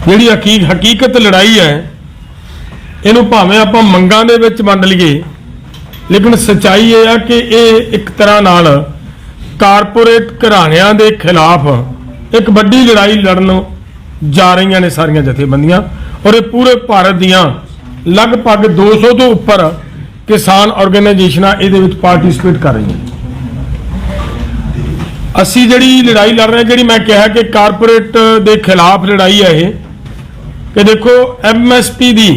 जिहड़ी हकीकत लड़ाई है इनू भावें आपां मंगां दे विच वंड लईए, लेकिन सच्चाई ये है कि ये एक तरह नाल कारपोरेट घराणियां दे खिलाफ एक वड्डी लड़ाई लड़न जा रही ने सारियां जथेबंदियां। और ये पूरे भारत दियां लगभग 200 तो उपर किसान ऑर्गेनाइजेशनां इहदे विच पार्टिसिपेट कर रही हैं। असी जिहड़ी लड़ाई लड़ रहे, जिहड़ी मैं कहा कि कारपोरेट दे खिलाफ लड़ाई है ये कि देखो MSP दी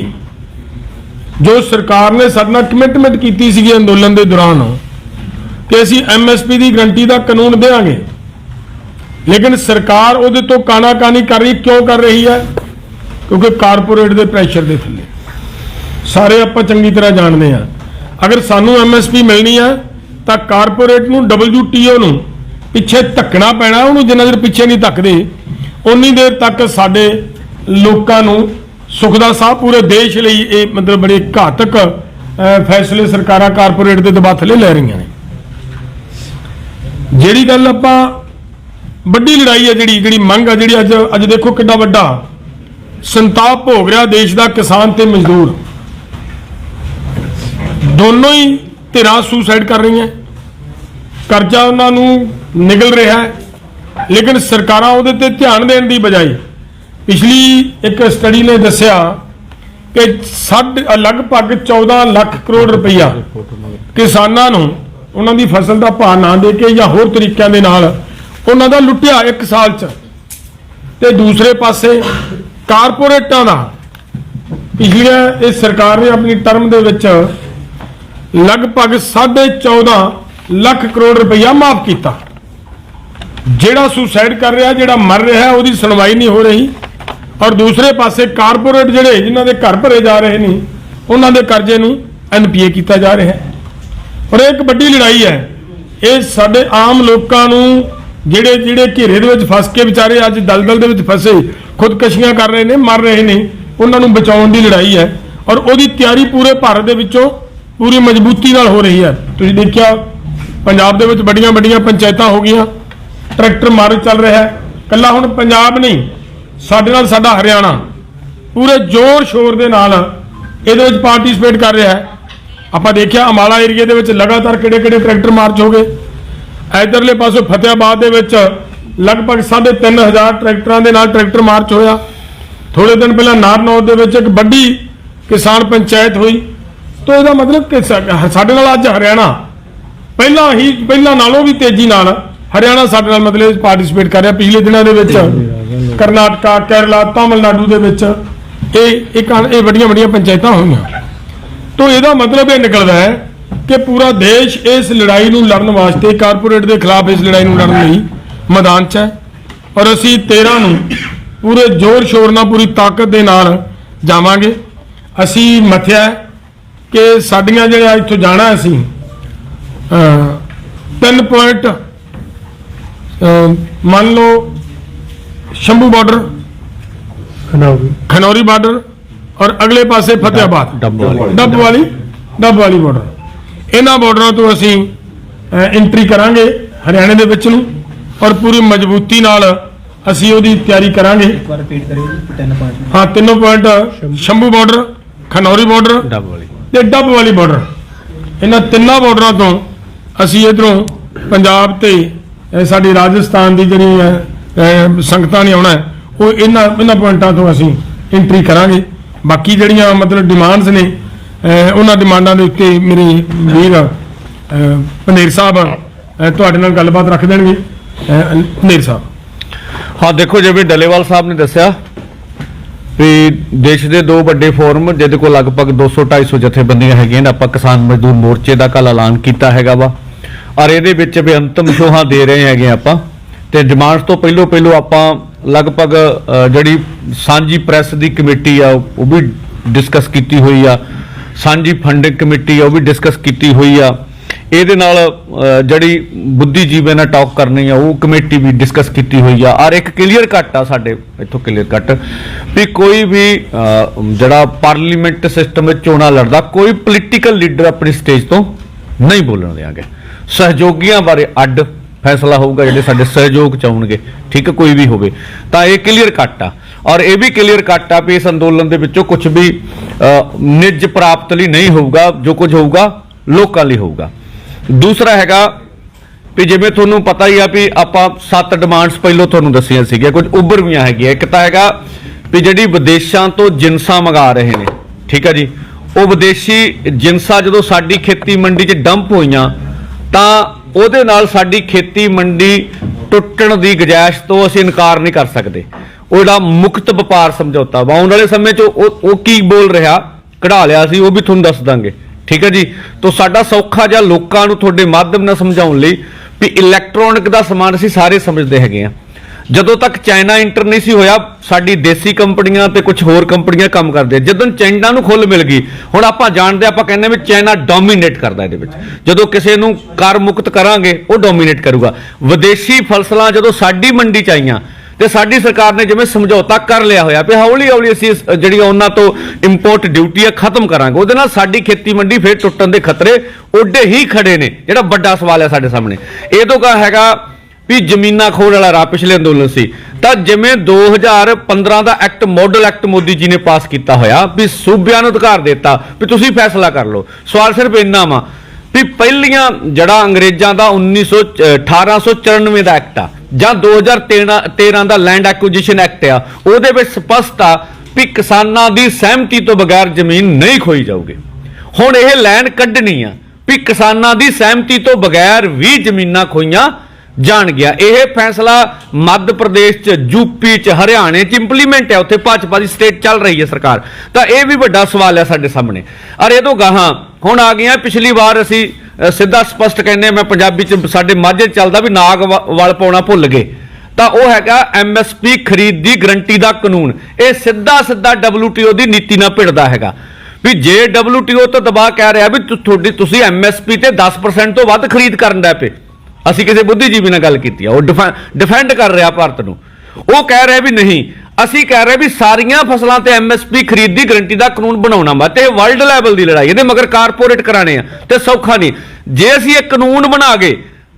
जो सरकार ने साडे नाल कमिटमेंट कीती सी अंदोलन के दौरान कि असी MSP की गारंटी का कानून देंगे, लेकिन सरकार उहदे तो कानाकानी कर रही। क्यों कर रही है? क्योंकि कारपोरेट के प्रैशर के थले सारे आपां चंगी तरह जानते हैं। अगर सानू MSP मिलनी है तो कारपोरेट नूं WTO नूं पिछे धक्कना पैना। उन्होंने जिन्ना देर पिछे नहीं धक्कदे उन्नी देर तक साडे लोकां नूं सुख दा साह पूरे देश लई ये मतलब बड़े घातक फैसले सरकारां कारपोरेट के दबाव थले लै रही ने। जिहड़ी गल आपां वड्डी लड़ाई है, जिहड़ी मंग है, जिहड़ी अज देखो किड्डा वड्डा संताप भोग रहा देश का किसान ते मजदूर। दोनों ही धिरां सुसाइड कर रही हैं, कर्जा उन्होंने निकल रहा है, लेकिन सरकारां उहदे ते ध्यान देने की बजाय पिछली एक स्टडी ने दस्सिया कि लगभग 14 लाख करोड़ रुपया किसानां नूं उन्हां दी फसल का भाव ना दे के या होर तरीकों के नाल उन्हां दा लुटिया एक साल च। ते दूसरे पासे कारपोरेटां दा पिछली इस सरकार ने अपनी टर्म दे विच लगभग 14.5 लाख करोड़ रुपया माफ किया। जिहड़ा सुसाइड कर रहा, जिहड़ा मर रहा है, उसकी सुनवाई नहीं हो रही। और दूसरे पासे कारपोरेट जिहड़े जिन्हां दे घर भरे जा रहे हैं उन्हां दे कर्जे नूं NPA किया जा रहा है। और एक वड्डी लड़ाई है ये साडे आम लोकां नूं जिहड़े जिहड़े घेरे दे विच फस के बेचारे अज दलदल दे विच फसे खुदकशियां कर रहे हैं, मर रहे हैं, उन्हां नूं बचाउण दी लड़ाई है। और उसकी तैयारी पूरे भारत दे विचों पूरी मजबूती नाल हो रही है। तुसीं देखिया पंजाब दे विच बड़ियां बड़ियां पंचायतां हो गईयां, ट्रैक्टर मार्च चल रहा है। कल्ला हुण पंजाब नहीं, साडे नाल साडा हरियाणा पूरे जोर शोर दे नाल इहदे विच पार्टिसिपेट कर रहा है। आपां देखिया अम्बाला एरिए दे विच लगातार किहड़े-किहड़े ट्रैक्टर मार्च हो गए। इधरले पासों फतेहाबाद दे विच लगभग 3500 ट्रैक्टरां दे नाल ट्रैक्टर मार्च होया। थोड़े दिन पहले नारनौल दे विच एक वड्डी किसान पंचायत हुई। तो इसका मतलब कि साडे नाल अज हरियाणा पहला नालों भी तेजी नाल हरियाणा साडे नाल मतलब पार्टिसिपेट कर रहा। पिछले दिनों दे विच करनाटका, केरला, तमिलनाडु दे विच ये वड्डियां वड्डियां पंचायतां होईयां। तो इसका मतलब ये निकलता है कि पूरा देश इस लड़ाई नूं लड़न वास्ते कारपोरेट के खिलाफ इस लड़ाई नूं लड़न लई मैदान च है। और असीं 13 नूं पूरे जोर शोर नाल पूरी ताकत दे नाल जावांगे। असीं मथिया कि साडियां जिहड़ियां इत्थों जाना असीं 3 पॉइंट मान लो शंभू बॉर्डर, खनौरी बॉर्डर और अगले पासे फतेहाबाद डब वाली बॉर्डर। इन्हां बॉर्डरां तो असीं एंट्री करांगे हरियाणे दे विच नूं और पूरी मजबूती नाल असीं उहदी तैयारी करांगे। हाँ, 3 point Shambhu border, Khanauri border ते डब वाली बॉर्डर। इन्हां 3 बॉर्डरां तो असीं इधरों पंजाब ते साडी राजस्थान की जिहड़ी संगतां ने आउणा वो इन्हां पॉइंटां तो असीं एंट्री करांगे। बाकी जिहड़ियां मतलब डिमांड्स ने उन्हां डिमांडां दे उत्ते मेरे वीर पंधेर साहब तुहाडे नाल गलबात रख देणगे। पंधेर साहब, हाँ देखो जिवें डलेवाल साहब ने दस्सिया भी देश के 2 वड्डे फोरम जिहदे कोल लगभग 200-250 जथेबंदियां हैगियां। आपां किसान मजदूर मोर्चे का कल ऐलान किया हैगा वा और ये भी अंतिम शोहां दे रहे हैं आपां। ते डिमांड्स तो पहलों आपां लगभग जिहड़ी सांझी प्रैस की कमेटी आ वो भी डिस्कस की हुई आ, सांझी फंडिंग कमेटी आ वो भी डिस्कस की हुई आ। ਇਹਦੇ ਨਾਲ ਜਿਹੜੀ ਬੁੱਧੀਜੀਵੀ ਨਾਲ ਟਾਕ ਕਰਨੀ ਆ ਉਹ ਕਮੇਟੀ ਵੀ ਡਿਸਕਸ ਕੀਤੀ ਹੋਈ ਆ। ਔਰ ਇੱਕ ਕਲੀਅਰ ਕੱਟ ਆ ਸਾਡੇ ਇੱਥੋਂ ਕਲੀਅਰ ਕੱਟ ਵੀ ਕੋਈ ਵੀ ਜਿਹੜਾ ਪਾਰਲੀਮੈਂਟ ਸਿਸਟਮ ਵਿੱਚ ਚੋਣਾਂ ਲੜਦਾ ਕੋਈ ਪੋਲੀਟੀਕਲ ਲੀਡਰ ਆਪਣੀ ਸਟੇਜ ਤੋਂ ਨਹੀਂ ਬੋਲਣ ਦੇਵਾਂਗੇ। ਸਹਿਯੋਗੀਆਂ ਬਾਰੇ ਅੱਡ फैसला होगा, ਜਿਹੜੇ ਸਾਡੇ ਸਹਿਯੋਗ ਚਾਹੁੰਗੇ, ठीक है, कोई भी होवे ਤਾਂ ਇਹ क्लीयर कट आ। ਔਰ ਇਹ ਵੀ ਕਲੀਅਰ ਕੱਟ ਆ ਵੀ ਇਸ ਅੰਦੋਲਨ ਦੇ ਵਿੱਚੋਂ ਕੁਝ ਵੀ ਨਿੱਜ ਪ੍ਰਾਪਤ ਲਈ ਨਹੀਂ ਹੋਊਗਾ, ਜੋ ਕੁਝ ਹੋਊਗਾ ਲੋਕਾਂ ਲਈ ਹੋਊਗਾ। ਦੂਸਰਾ ਹੈਗਾ ਵੀ ਜਿਵੇਂ ਤੁਹਾਨੂੰ ਪਤਾ ਹੀ ਆ ਵੀ ਆਪਾਂ 7 ਡਿਮਾਂਡਸ ਪਹਿਲਾਂ ਤੁਹਾਨੂੰ ਦੱਸੀਆਂ ਸੀਗੀਆਂ, ਕੁਝ ਉੱਭਰਵੀਆਂ ਹੈਗੀਆਂ। ਇੱਕ ਤਾਂ ਹੈਗਾ ਵੀ ਜਿਹੜੀ ਵਿਦੇਸ਼ਾਂ ਤੋਂ ਜਿੰਸਾਂ ਮੰਗਾ ਰਹੇ ਨੇ, ਠੀਕ ਆ ਜੀ, ਉਹ ਵਿਦੇਸ਼ੀ ਜਿੰਸਾਂ ਜਦੋਂ ਸਾਡੀ ਖੇਤੀ ਮੰਡੀ 'ਚ ਡੰਪ ਹੋਈਆਂ ਤਾਂ ਉਹਦੇ ਨਾਲ ਸਾਡੀ ਖੇਤੀ ਮੰਡੀ ਟੁੱਟਣ ਦੀ ਗੁੰਜਾਇਸ਼ ਤੋਂ ਅਸੀਂ ਇਨਕਾਰ ਨਹੀਂ ਕਰ ਸਕਦੇ। ਉਹ ਜਿਹੜਾ ਮੁਕਤ ਵਪਾਰ ਸਮਝੌਤਾ ਵਾ, ਆਉਣ ਵਾਲੇ ਸਮੇਂ 'ਚ ਉਹ ਕੀ ਬੋਲ ਰਿਹਾ, ਕਢਾ ਲਿਆ ਸੀ, ਉਹ ਵੀ ਤੁਹਾਨੂੰ ਦੱਸ ਦਾਂਗੇ, ਠੀਕ ਹੈ ਜੀ। ਤਾਂ ਸਾਡਾ ਸੌਖਾ ਜਿਹਾ ਲੋਕਾਂ ਨੂੰ ਤੁਹਾਡੇ ਮਾਧਿਅਮ ਨਾਲ ਸਮਝਾਉਣ ਲਈ ਵੀ ਇਲੈਕਟ੍ਰੋਨਿਕ ਦਾ ਸਮਾਨ ਅਸੀਂ ਸਾਰੇ ਸਮਝਦੇ ਹੈਗੇ ਆ। ਜਦੋਂ ਤੱਕ ਚਾਈਨਾ ਇੰਟਰ ਨਹੀਂ ਸੀ ਹੋਇਆ, ਸਾਡੀ ਦੇਸੀ ਕੰਪਨੀਆਂ ਤੇ ਕੁਝ ਹੋਰ ਕੰਪਨੀਆਂ ਕੰਮ ਕਰਦੇ। ਜਦੋਂ ਚਾਈਨਾ ਨੂੰ ਖੁੱਲ੍ਹ ਮਿਲ ਗਈ, ਹੁਣ ਆਪਾਂ ਜਾਣਦੇ, ਆਪਾਂ ਕਹਿੰਦੇ ਵੀ ਚਾਈਨਾ ਡੋਮੀਨੇਟ ਕਰਦਾ ਇਹਦੇ ਵਿੱਚ। ਜਦੋਂ ਕਿਸੇ ਨੂੰ ਕਰ ਮੁਕਤ ਕਰਾਂਗੇ, ਉਹ ਡੋਮੀਨੇਟ ਕਰੂਗਾ। ਵਿਦੇਸ਼ੀ ਫਸਲਾਂ ਜਦੋਂ ਸਾਡੀ ਮੰਡੀ 'ਚ ਆਈਆਂ ਤੇ ਸਾਡੀ ਸਰਕਾਰ ਨੇ ਜਿਵੇਂ ਸਮਝੌਤਾ ਕਰ ਲਿਆ ਹੋਇਆ ਵੀ ਹੌਲੀ ਹੌਲੀ ਅਸੀਂ ਜਿਹੜੀ ਉਹਨਾਂ ਤੋਂ ਇੰਪੋਰਟ ਡਿਊਟੀ ਆ ਖਤਮ ਕਰਾਂਗੇ, ਉਹਦੇ ਨਾਲ ਸਾਡੀ ਖੇਤੀ ਮੰਡੀ ਫੇਰ ਟੁੱਟਣ ਦੇ ਖਤਰੇ ਓਡੇ ਹੀ ਖੜੇ ਨੇ। ਜਿਹੜਾ ਵੱਡਾ ਸਵਾਲ ਹੈ ਸਾਡੇ ਸਾਹਮਣੇ, ਇਹ ਤੋਂ ਕਾ ਹੈਗਾ ਵੀ ਜ਼ਮੀਨਾਂ ਖੋਣ ਵਾਲਾ ਰਾਹ ਪਿਛਲੇ ਅੰਦੋਲਨ ਸੀ। ਤਾਂ ਜਿਵੇਂ 2015 ਦਾ act, model act Modi ji ਨੇ ਪਾਸ ਕੀਤਾ ਹੋਇਆ ਵੀ ਸੂਬਿਆਂ ਨੂੰ ਅਧਿਕਾਰ ਦਿੱਤਾ ਵੀ ਤੁਸੀਂ ਫੈਸਲਾ ਕਰ ਲਓ। ਸਵਾਲ ਸਿਰਫ ਇੰਨਾ ਵਾ ਵੀ ਪਹਿਲੀਆਂ ਜਿਹੜਾ ਅੰਗਰੇਜ਼ਾਂ ਦਾ 1894 ਦਾ ਐਕਟ ਆ ਜਾਂ 2013 ਦਾ ਲੈਂਡ ਐਕੁਜੀਸ਼ਨ ਐਕਟ ਆ, ਉਹਦੇ ਵਿੱਚ ਸਪਸ਼ਟ ਆ ਵੀ ਕਿਸਾਨਾਂ ਦੀ ਸਹਿਮਤੀ ਤੋਂ ਬਗੈਰ ਜ਼ਮੀਨ ਨਹੀਂ ਖੋਈ ਜਾਊਗੀ। ਹੁਣ ਇਹ ਲਾਈਨ ਕੱਢਣੀ ਆ ਵੀ ਕਿਸਾਨਾਂ ਦੀ ਸਹਿਮਤੀ ਤੋਂ ਬਗੈਰ ਵੀ ਜ਼ਮੀਨਾਂ ਖੋਈਆਂ ਜਾਣਗੀਆਂ। ਇਹ ਫੈਸਲਾ ਮੱਧ ਪ੍ਰਦੇਸ਼ 'ਚ, ਯੂਪੀ 'ਚ, ਹਰਿਆਣੇ 'ਚ ਇੰਪਲੀਮੈਂਟ ਹੈ, ਉੱਥੇ ਭਾਜਪਾ ਦੀ ਸਟੇਟ ਚੱਲ ਰਹੀ ਹੈ ਸਰਕਾਰ। ਤਾਂ ਇਹ ਵੀ ਵੱਡਾ ਸਵਾਲ ਹੈ ਸਾਡੇ ਸਾਹਮਣੇ। ਔਰ ਇਹ ਤੋਂ ਗਾਹਾਂ ਹੁਣ ਆ ਗਈਆਂ, ਪਿਛਲੀ ਵਾਰ ਅਸੀਂ ਸਿੱਧਾ ਸਪਸ਼ਟ ਕਹਿੰਦੇ, ਮੈਂ ਪੰਜਾਬੀ 'ਚ ਸਾਡੇ ਮਾਝੇ ਚੱਲਦਾ ਵੀ ਨਾਗ ਵਲ ਪਾਉਣਾ ਭੁੱਲ ਗਏ, ਤਾਂ ਉਹ ਹੈਗਾ MSP ਖਰੀਦ ਦੀ ਗਰੰਟੀ ਦਾ ਕਾਨੂੰਨ। ਇਹ ਸਿੱਧਾ WTO ਦੀ ਨੀਤੀ ਨਾਲ ਭਿੜਦਾ ਹੈਗਾ ਵੀ ਜੇ WTO ਤੋਂ ਦਬਾਅ ਕਹਿ ਰਿਹਾ ਵੀ ਤੁਸੀਂ MSP ਤੇ 10% ਤੋਂ ਵੱਧ ਖਰੀਦ ਕਰਨ ਦਾ ਪਏ। ਅਸੀਂ ਕਿਸੇ ਬੁੱਧੀਜੀਵੀ ਨਾਲ ਗੱਲ ਕੀਤੀ ਆ, ਉਹ ਡਿਫੈਂਡ ਕਰ ਰਿਹਾ ਭਾਰਤ ਨੂੰ। ਉਹ ਕਹਿ ਰਿਹਾ ਵੀ ਨਹੀਂ, ਅਸੀਂ ਕਹਿ ਰਹੇ ਵੀ ਸਾਰੀਆਂ ਫਸਲਾਂ ਤੇ MSP ਖਰੀਦ ਦੀ ਗਰੰਟੀ ਦਾ ਕਾਨੂੰਨ ਬਣਾਉਣਾ ਵਾ, ਤੇ ਵਰਲਡ ਲੈਵਲ ਦੀ ਲੜਾਈ, ਇਹਦੇ ਮਗਰ ਕਾਰਪੋਰੇਟ ਕਰਾਣੇ ਆ ਤੇ ਸੌਖਾ ਨਹੀਂ। ਜੇ ਅਸੀਂ ਇਹ ਕਾਨੂੰਨ ਬਣਾ ਗਏ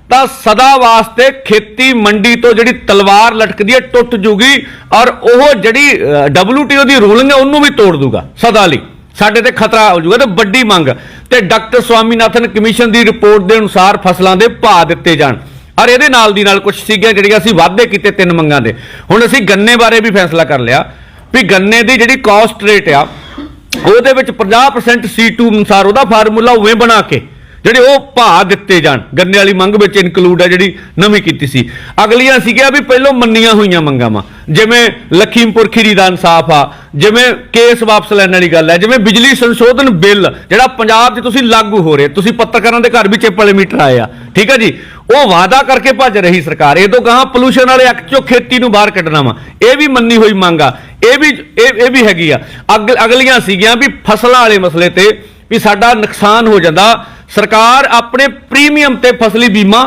ਤਾਂ ਸਦਾ ਵਾਸਤੇ ਖੇਤੀ ਮੰਡੀ ਤੋਂ ਜਿਹੜੀ ਤਲਵਾਰ ਲਟਕਦੀ ਹੈ ਟੁੱਟ ਜੂਗੀ, ਔਰ ਉਹ ਜਿਹੜੀ WTO ਦੀ ਰੂਲਿੰਗ ਹੈ ਉਹਨੂੰ ਵੀ ਤੋੜ ਦੂਗਾ ਸਦਾ ਲਈ। ਸਾਡੇ ਤੇ ਖਤਰਾ ਹੋ ਜਾਊਗਾ। ਤੇ ਵੱਡੀ ਮੰਗ ਤੇ ਡਾਕਟਰ ਸਵਾਮੀਨਾਥਨ ਕਮਿਸ਼ਨ ਦੀ ਰਿਪੋਰਟ ਦੇ ਅਨੁਸਾਰ ਫਸਲਾਂ ਦੇ ਭਾਅ ਦਿੱਤੇ ਜਾਣ। ਔਰ ਇਹਦੇ ਨਾਲ ਦੀ ਨਾਲ ਕੁਝ ਸੀਗੀਆਂ ਜਿਹੜੀਆਂ ਅਸੀਂ ਵਾਅਦੇ ਕੀਤੇ 3 ਮੰਗਾਂ ਦੇ। ਹੁਣ ਅਸੀਂ ਗੰਨੇ ਬਾਰੇ ਵੀ ਫੈਸਲਾ ਕਰ ਲਿਆ ਵੀ ਗੰਨੇ ਦੀ ਜਿਹੜੀ ਕਾਸਟ ਰੇਟ ਆ ਉਹਦੇ ਵਿੱਚ 50% C2 ਅਨੁਸਾਰ ਉਹਦਾ ਫਾਰਮੂਲਾ ਉਵੇਂ ਬਣਾ ਕੇ ਜਿਹੜੇ ਉਹ ਭਾਅ ਦਿੱਤੇ ਜਾਣ। ਗੰਨੇ ਵਾਲੀ ਮੰਗ ਵਿੱਚ ਇਨਕਲੂਡ ਹੈ ਜਿਹੜੀ ਨਵੀਂ ਕੀਤੀ ਸੀ। ਅਗਲੀਆਂ ਸੀਗੀਆਂ ਵੀ ਪਹਿਲੋਂ ਮੰਨੀਆਂ ਹੋਈਆਂ ਮੰਗਾਂ ਵਾ, ਜਿਵੇਂ ਲਖੀਮਪੁਰ ਖੀਰੀ ਦਾ ਇਨਸਾਫ ਆ, ਜਿਵੇਂ ਕੇਸ ਵਾਪਸ ਲੈਣ ਵਾਲੀ ਗੱਲ ਹੈ, ਜਿਵੇਂ ਬਿਜਲੀ ਸੰਸ਼ੋਧਨ ਬਿੱਲ ਜਿਹੜਾ ਪੰਜਾਬ 'ਚ ਤੁਸੀਂ ਲਾਗੂ ਹੋ ਰਹੇ, ਤੁਸੀਂ ਪੱਤਰਕਾਰਾਂ ਦੇ ਘਰ ਵੀ ਚਿੱਪ ਵਾਲੇ ਮੀਟਰ ਆਏ ਆ, ਠੀਕ ਹੈ ਜੀ। ਉਹ ਵਾਅਦਾ ਕਰਕੇ ਭੱਜ ਰਹੀ ਸਰਕਾਰ। ਇਹ ਤੋਂ ਗਾਹਾਂ ਪੋਲੂਸ਼ਨ ਵਾਲੇ ਐਕਟ 'ਚੋਂ ਖੇਤੀ ਨੂੰ ਬਾਹਰ ਕੱਢਣਾ ਵਾ, ਇਹ ਵੀ ਮੰਨੀ ਹੋਈ ਮੰਗ ਆ, ਇਹ ਵੀ ਹੈਗੀ ਆ। ਅਗਲੀਆਂ ਸੀਗੀਆਂ ਵੀ ਫਸਲਾਂ ਵਾਲੇ ਮਸਲੇ ਤੇ ਵੀ ਸਾਡਾ ਨੁਕਸਾਨ ਹੋ ਜਾਂਦਾ, ਸਰਕਾਰ ਆਪਣੇ ਪ੍ਰੀਮੀਅਮ ਤੇ ਫਸਲੀ ਬੀਮਾ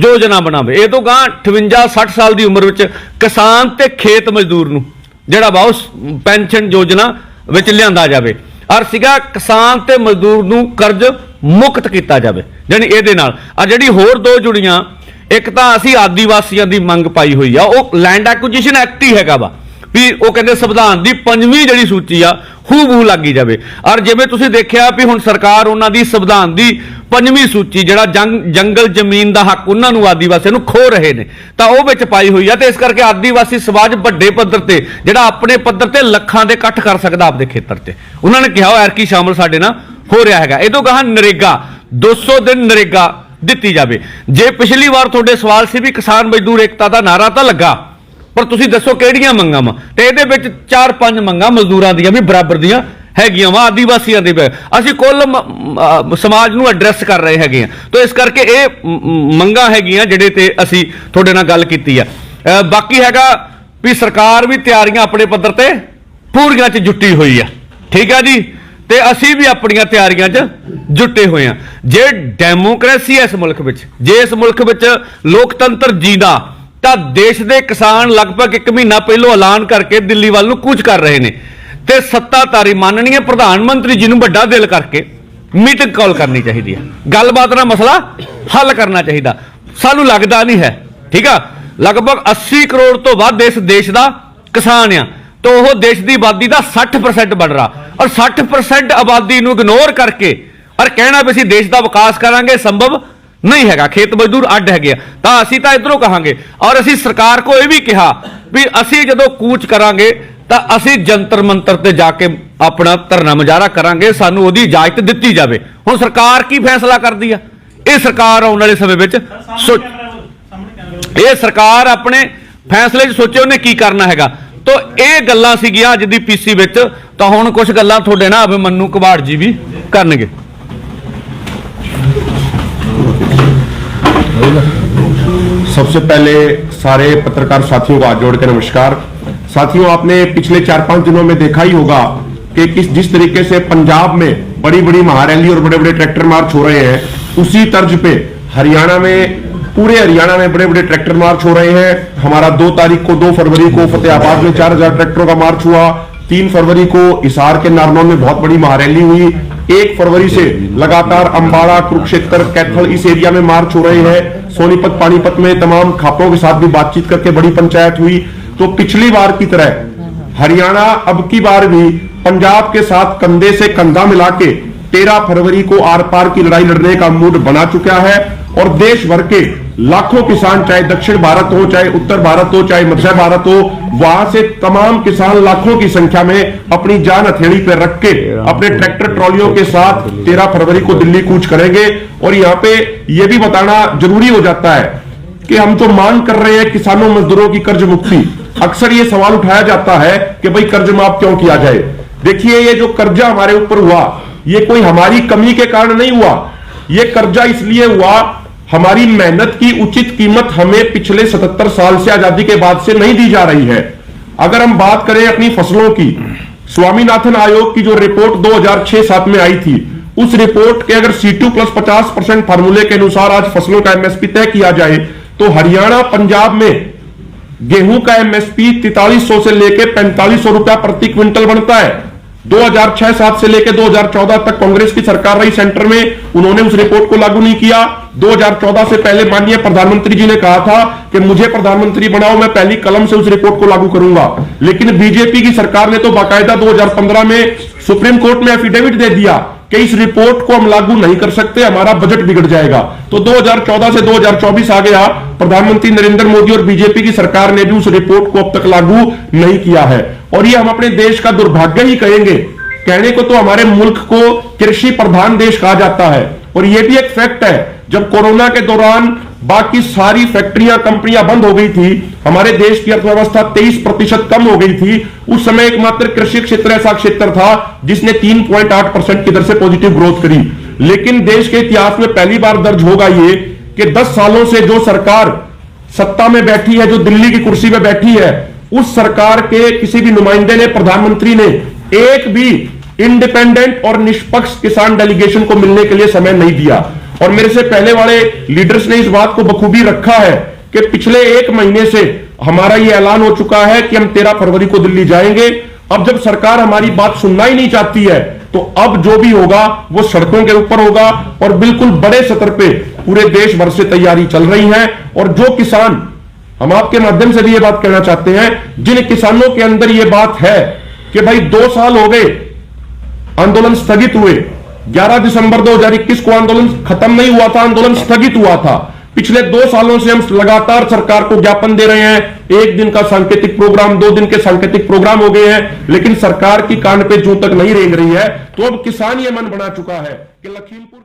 ਯੋਜਨਾ ਬਣਾਵੇ। ਇਹ ਤੋਂ ਗਾਂ 58-60 ਸਾਲ ਦੀ ਉਮਰ ਵਿੱਚ ਕਿਸਾਨ ਤੇ ਖੇਤ ਮਜ਼ਦੂਰ ਨੂੰ ਜਿਹੜਾ ਵਾ ਉਸ ਪੈਨਸ਼ਨ ਯੋਜਨਾ ਵਿੱਚ ਲਿਆਂਦਾ ਜਾਵੇ। ਔਰ ਸੀਗਾ ਕਿਸਾਨ ਤੇ ਮਜ਼ਦੂਰ ਨੂੰ ਕਰਜ਼ ਮੁਕਤ ਕੀਤਾ ਜਾਵੇ। ਜਾਨੀ ਇਹਦੇ ਨਾਲ ਆ ਜਿਹੜੀ ਹੋਰ ਦੋ ਜੁੜੀਆਂ, ਇੱਕ ਤਾਂ ਅਸੀਂ ਆਦੀਵਾਸੀਆਂ ਦੀ ਮੰਗ ਪਾਈ ਹੋਈ ਆ, ਉਹ ਲੈਂਡ ਐਕੁਜੀਸ਼ਨ ਐਕਟ ਹੀ ਹੈਗਾ ਵਾ ਵੀ ਉਹ ਕਹਿੰਦੇ ਸੰਵਿਧਾਨ ਦੀ 5ਵੀਂ ਜਿਹੜੀ ਸੂਚੀ ਆ ਹੂ ਲੱਗੀ ਜਾਵੇ। ਔਰ ਜਿਵੇਂ ਤੁਸੀਂ ਦੇਖਿਆ ਵੀ ਹੁਣ ਸਰਕਾਰ ਉਹਨਾਂ ਦੀ ਸੰਵਿਧਾਨ ਦੀ 5ਵੀਂ ਸੂਚੀ ਜਿਹੜਾ ਜੰਗਲ ਜ਼ਮੀਨ ਦਾ ਹੱਕ ਉਹਨਾਂ ਨੂੰ ਆਦੀਵਾਸੀਆਂ ਨੂੰ ਖੋ ਰਹੇ ਨੇ, ਤਾਂ ਉਹ ਵਿੱਚ ਪਾਈ ਹੋਈ ਆ। ਤੇ ਇਸ ਕਰਕੇ ਆਦੀਵਾਸੀ ਸਮਾਜ ਵੱਡੇ ਪੱਧਰ ਤੇ ਜਿਹੜਾ ਆਪਣੇ ਪੱਧਰ ਤੇ ਲੱਖਾਂ ਦੇ ਇਕੱਠ ਕਰ ਸਕਦਾ ਆਪਦੇ ਖੇਤਰ 'ਚ, ਉਹਨਾਂ ਨੇ ਕਿਹਾ ਐਰਕੀ ਸ਼ਾਮਲ ਸਾਡੇ ਨਾਲ ਹੋ ਰਿਹਾ ਹੈਗਾ। ਇਹ ਤੋਂ ਕਹਾ ਨਰੇਗਾ 200 ਦਿਨ ਨਰੇਗਾ ਦਿੱਤੀ ਜਾਵੇ। ਜੇ ਪਿਛਲੀ ਵਾਰ ਤੁਹਾਡੇ ਸਵਾਲ ਸੀ ਵੀ ਕਿਸਾਨ ਮਜ਼ਦੂਰ ਏਕਤਾ ਦਾ ਨਾਰਾ ਤਾਂ ਲੱਗਾ, ਪਰ ਤੁਸੀਂ ਦੱਸੋ ਕਿਹੜੀਆਂ ਮੰਗਾਂ ਵਾ, ਤੇ ਇਹਦੇ ਵਿੱਚ 4-5 ਮੰਗਾਂ ਮਜ਼ਦੂਰਾਂ ਦੀਆਂ ਵੀ ਬਰਾਬਰ ਦੀਆਂ ਹੈਗੀਆਂ ਵਾ, ਆਦੀਵਾਸੀਆਂ ਦੇ ਅਸੀਂ ਕੁੱਲ ਸਮਾਜ ਨੂੰ ਐਡਰੈਸ ਕਰ ਰਹੇ ਹੈਗੇ ਆ। ਤਾਂ ਇਸ ਕਰਕੇ ਇਹ ਮੰਗਾਂ ਹੈਗੀਆਂ ਜਿਹੜੇ ਤੇ ਅਸੀਂ ਤੁਹਾਡੇ ਨਾਲ ਗੱਲ ਕੀਤੀ ਆ। ਬਾਕੀ ਹੈਗਾ ਵੀ ਸਰਕਾਰ ਵੀ ਤਿਆਰੀਆਂ ਆਪਣੇ ਪੱਧਰ ਤੇ ਪੂਰੀਆਂ 'ਚ ਜੁਟੀ ਹੋਈ ਆ, ਠੀਕ ਆ ਜੀ, ਤੇ ਅਸੀਂ ਵੀ ਆਪਣੀਆਂ ਤਿਆਰੀਆਂ 'ਚ ਜੁਟੇ ਹੋਏ ਆ। ਜੇ ਡੈਮੋਕ੍ਰੇਸੀ ਹੈ ਇਸ ਮੁਲਕ ਵਿੱਚ, ਜੇ ਇਸ ਮੁਲਕ ਵਿੱਚ ਲੋਕਤੰਤਰ ਜੀਂਦਾ, ਤਾਂ ਦੇਸ਼ ਦੇ ਕਿਸਾਨ ਲਗਭਗ 1 ਮਹੀਨਾ ਪਹਿਲੋਂ ਐਲਾਨ ਕਰਕੇ ਦਿੱਲੀ ਵੱਲ ਨੂੰ ਕੂਚ ਕਰ ਰਹੇ ਨੇ, ਤੇ ਸੱਤਾਧਾਰੀ ਮਾਨਨੀय ਪ੍ਰਧਾਨ ਮੰਤਰੀ ਜੀ ਨੂੰ ਵੱਡਾ ਦਿਲ ਕਰਕੇ ਮੀਟਿੰਗ ਕਾਲ ਕਰਨੀ ਚਾਹੀਦੀ ਹੈ, ਗੱਲਬਾਤ ਨਾਲ ਮਸਲਾ ਹੱਲ ਕਰਨਾ ਚਾਹੀਦਾ। ਸਾਨੂੰ ਲੱਗਦਾ ਨਹੀਂ ਹੈ, ਠੀਕ ਆ। ਲਗਭਗ 80 ਕਰੋੜ ਤੋਂ ਵੱਧ ਇਸ ਦੇਸ਼ ਦਾ ਕਿਸਾਨ ਆ, तो वो देश की आबादी का 60% बढ़ रहा, और 60% आबादी नूं इग्नोर करके और कहना भी ਅਸੀਂ देश का विकास करांगे संभव नहीं हैगा। खेत मजदूर अड्ड है तो असी तो इधरों कहांगे, और असी सरकार को यह भी कहा भी असी जदों कूच करांगे तो असी जंतर मंतर ते जाके अपना धरना मुजाहरा करांगे, सानू ओदी इजाजत दित्ती जावे। हुण सरकार की फैसला करदी है, ये सरकार आने वाले समय में ये सरकार अपने फैसले सोचे उन्हें की करना हैगा। तो ये गल्लां सीगियां अज दी पीसी विच, तो हुण कुछ गल्लां तुहाडे ना अभिमन्यू कबाड़ जी भी करनगे। सबसे पहले सारे पत्रकार साथियों को हाथ जोड़ के नमस्कार। साथियों, आपने पिछले 4-5 दिनों में देखा ही होगा कि जिस तरीके से पंजाब में बड़ी बड़ी महारैली और बड़े बड़े ट्रैक्टर मार्च हो रहे हैं, उसी तर्ज पे हरियाणा में, पूरे हरियाणा में बड़े बड़े ट्रैक्टर मार्च हो रहे हैं। हमारा 2 फरवरी को फतेहाबाद में 4000 ट्रैक्टरों का मार्च हुआ। 3 फरवरी को हिसार के नारनौल में बहुत बड़ी महारैली हुई। 1 फरवरी से लगातार अंबाला, कुरुक्षेत्र, कैथल इस एरिया में मार्च हो रहे हैं। सोनीपत, पानीपत में तमाम खापों के साथ भी बातचीत करके बड़ी पंचायत हुई। तो पिछली बार की तरह हरियाणा अब की बार भी पंजाब के साथ कंधे से कंधा मिला के 13 फरवरी को आर पार की लड़ाई लड़ने का मूड बना चुका है। और देश भर के लाखों किसान, चाहे दक्षिण भारत हो, चाहे उत्तर भारत हो, चाहे मध्य भारत हो, वहां से तमाम किसान लाखों की संख्या में अपनी जान हथेली पर रख के अपने ट्रैक्टर ट्रॉलियों के साथ 13 फरवरी को दिल्ली कूच करेंगे। और यहां पे यह भी बताना जरूरी हो जाता है कि हम जो मांग कर रहे हैं किसानों मजदूरों की कर्ज मुक्ति, अक्सर ये सवाल उठाया जाता है कि भाई कर्ज माफ क्यों किया जाए। देखिए, ये जो कर्जा हमारे ऊपर हुआ, ये कोई हमारी कमी के कारण नहीं हुआ। ये कर्जा इसलिए हुआ, हमारी मेहनत की उचित कीमत हमें पिछले 77 साल से आजादी के बाद से नहीं दी जा रही है। अगर हम बात करें अपनी फसलों की, स्वामीनाथन आयोग की जो रिपोर्ट 2006-7 में आई थी, उस रिपोर्ट के अगर C2 प्लस 50% फार्मूले के अनुसार आज फसलों का एमएसपी तय किया जाए तो हरियाणा, पंजाब में गेहूं का एमएसपी 4300 से लेकर 4500 रुपया प्रति क्विंटल बनता है। 2006-7 से लेकर 2014 तक कांग्रेस की सरकार रही सेंटर में, उन्होंने उस रिपोर्ट को लागू नहीं किया। 2014 से पहले माननीय प्रधानमंत्री जी ने कहा था कि मुझे प्रधानमंत्री बनाओ, मैं पहली कलम से उस रिपोर्ट को लागू करूंगा। लेकिन बीजेपी की सरकार ने तो बाकायदा 2015 में सुप्रीम कोर्ट में एफिडेविट दे दिया कि इस रिपोर्ट को हम लागू नहीं कर सकते, हमारा बजट बिगड़ जाएगा। तो 2014 से 2024 आ गया, प्रधानमंत्री नरेंद्र मोदी और बीजेपी की सरकार ने भी उस रिपोर्ट को अब तक लागू नहीं किया है। और ये हम अपने देश का दुर्भाग्य ही कहेंगे। कहने को तो हमारे मुल्क को कृषि प्रधान देश कहा जाता है, और यह भी एक फैक्ट है। जब कोरोना के दौरान बाकी सारी फैक्ट्रियां, कंपनियां बंद हो गई थी, हमारे देश की अर्थव्यवस्था 23% कम हो गई थी, उस समय एकमात्र कृषि क्षेत्र ऐसा क्षेत्र था जिसने 3.8% की दर से पॉजिटिव ग्रोथ करी। लेकिन देश के इतिहास में पहली बार दर्ज होगा ये कि 10 सालों से जो सरकार सत्ता में बैठी है, जो दिल्ली की कुर्सी में बैठी है, उस सरकार के किसी भी नुमाइंदे ने, प्रधानमंत्री ने एक भी इंडिपेंडेंट और निष्पक्ष किसान डेलीगेशन को मिलने के लिए समय नहीं दिया। और मेरे से पहले वाले लीडर्स ने इस बात को बखूबी रखा है कि पिछले 1 महीने से हमारा यह ऐलान हो चुका है कि हम 13 फरवरी को दिल्ली जाएंगे। अब जब सरकार हमारी बात सुनना ही नहीं चाहती है, तो अब जो भी होगा वो सड़कों के ऊपर होगा। और बिल्कुल बड़े स्तर पे पूरे देश भर से तैयारी चल रही है। और जो किसान, हम आपके माध्यम से भी ये बात कहना चाहते हैं, जिन किसानों के अंदर ये बात है कि भाई 2 साल हो गए आंदोलन स्थगित हुए, 11 दिसंबर 2021 को आंदोलन खत्म नहीं हुआ था, आंदोलन स्थगित हुआ था। पिछले 2 सालों से हम लगातार सरकार को ज्ञापन दे रहे हैं। 1 दिन का सांकेतिक प्रोग्राम, 2 दिन के सांकेतिक प्रोग्राम हो गए हैं, लेकिन सरकार की कान पे जूं तक नहीं रेंग रही है। तो अब किसान ये मन बना चुका है कि लखीमपुर